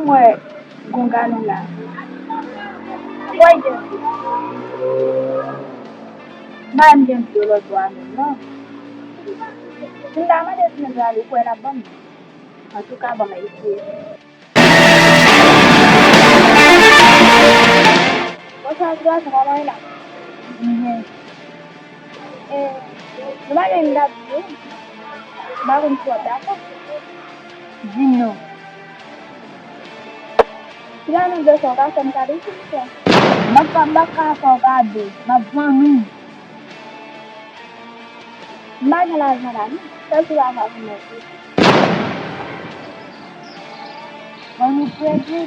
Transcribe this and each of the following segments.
moi gongano là. Why just man just do lo one no. Tidak ada sebenarnya kue labam. Masuk ke abang itu. Masa sudah sekolah lah. Kemarin ingat tu, baru suatu apa? Zino. Sila nung soka sentari sih. Baka sokado, mabwanu. Magalas marami, sasuwa ka kumesi. Manu pwede.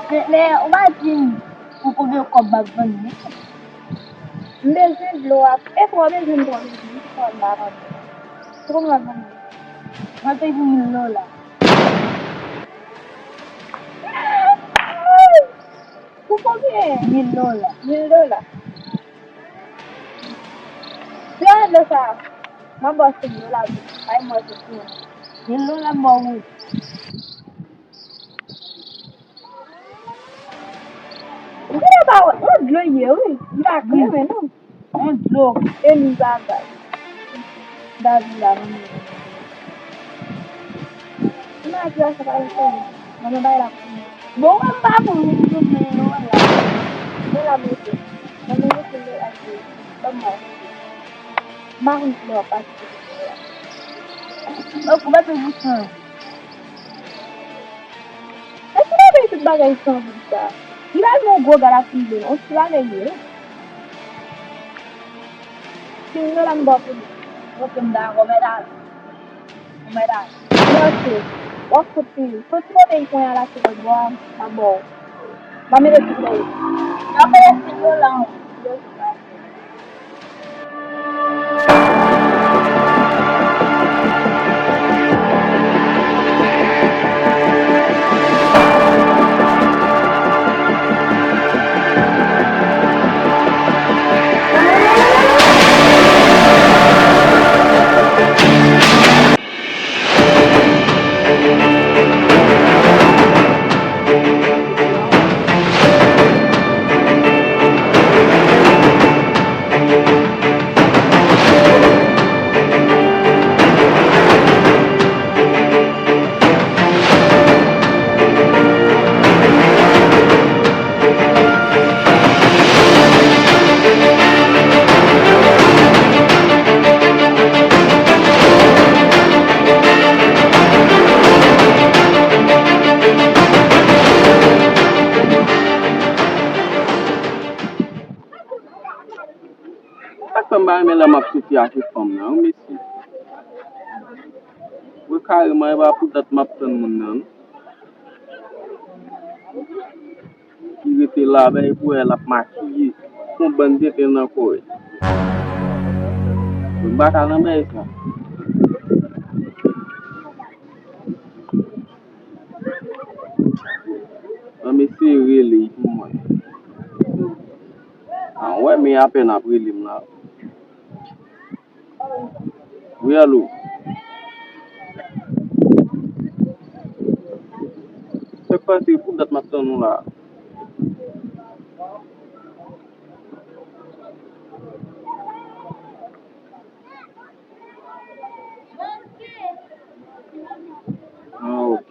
Le, umagin. Kukubi ko bagban mo. Mbese blow up. Kwa mbese blow up. Kwa mbara. Kwa mbara. Matay ko lola. Kukubi lola. Lola. Siya na sa mabosin lola. Ay mo sa siya. Lola mo. Kita bawa dulu ya, tak kena no. Dulu, ini bagai. Dari dalam. Mana jelas sekali tu. Mana bayar? Bukan apa itu dulu lah. Dalam itu, mana itu lagi. Tempat. Mahal lepas. Aku baca buku. Kenapa itu bagai sahaja? Tidak mau gua garapi dulu, usah lagi. Tinggal ambil gua pindah, gua merah. Nanti, waktu itu, semua yang punya laki gua ambil. Mami dah tinggal. Apa yang tinggal lang? Mbak me la map situation fam nan, mesi. We carrément va peut-être map tan moun nan. Qui était là ben pour elle a maquillé. Son bandit est dans quoi. We bata nan ben ça. Mais c'est really pour moi. Ah ouais, mais à peine après lim là. Oui, allô. C'est quoi c'est pour d'être maintenant nous là? Ah ok.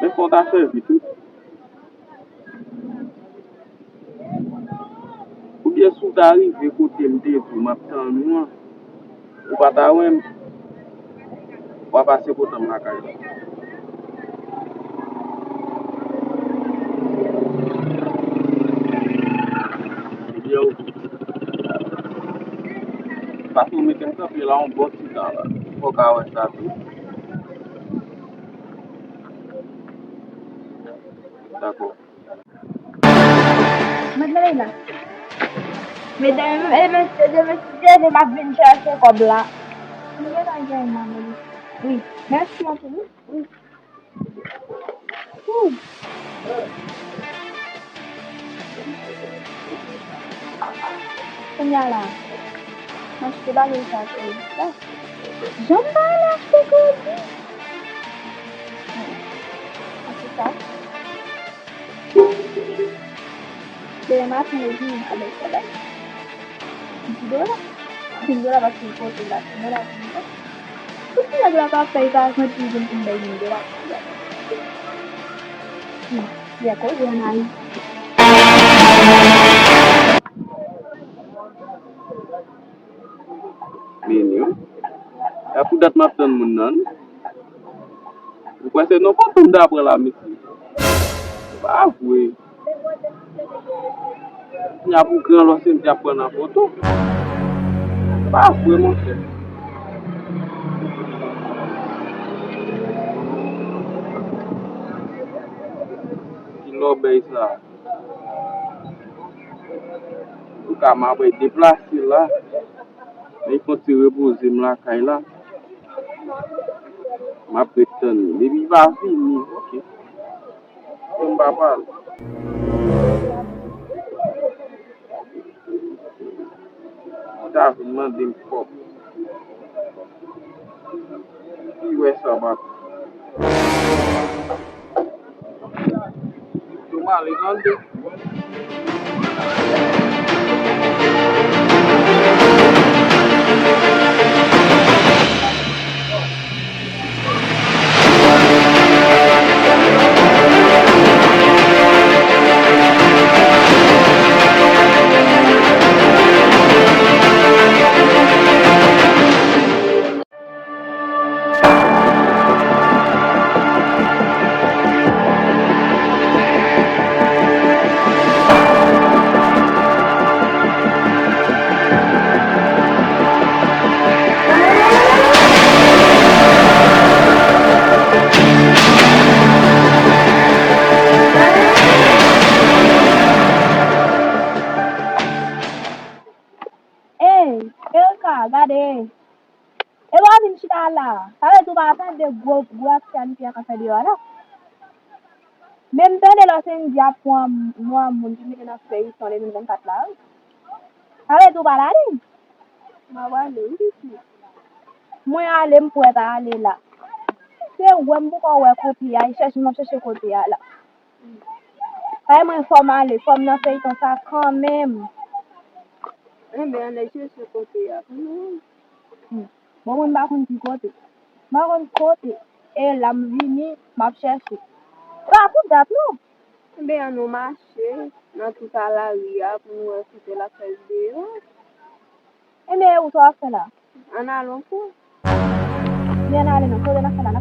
Mais faut t'acheter vite tout. Ou bien sous t'arrive côté m'dé pour m'attendre nous. Ou pas ta ouais. On va passer côté ma caille. Yo. Parce que nous mettons ça puis là on bosse dans là. Faut qu'à ouais ça tout. D'accord. Madalay lang. May dami mabin siya sa kobla. Ano ba tayo dyan, mama? Uy, merci mo po. Uy. Kanya lang. Acheter pas les acheter. J'aime pas l'acheter comme c'est ça. C'est ma fille qui m'a dit ça. $5 va sul conto là, $5. Tutti la carta di casa ci sono un bel $1. Ya kok jangan. Menyo. Aku dat maten menan. Bukan saya nopo tunda pela misi. Bawe. Nyapu ke lo sen tiap na foto. Bawe mo se. 𝐾𝐜𝐫𝐸. Bukan ma be déplacer là. Il faut te reposer la caille là. Ma pétonne. Mais il va finir. Ok. On va parler. Ça vraiment des pop. Ouais, ça va. Comment les grandes? Regardez. Et moi, je suis là. Ça veut dire que tu vas attendre des gros actions qui ont fait de là. Même temps de l'ancien dia pour moi, mon Dieu, qui a fait sur les 2024 là. Ça veut dire que tu vas là. Moi, aller ici. Moi, aller pour être aller là. C'est où je peux côté là. Chercher côté là. Ça moi, faut aller. Faut me faire ça quand même. Eh bien, aller chercher côté là. Bon, on va continuer côté. Ma côté. Et là, je viens, je cherche. Pas pour date, non. Eh bien, nous marcher dans tout à la rue pour nous écouter la fête de Eh bien, où tu vas faire là? en allant pour. Viens aller, non, faut aller dans la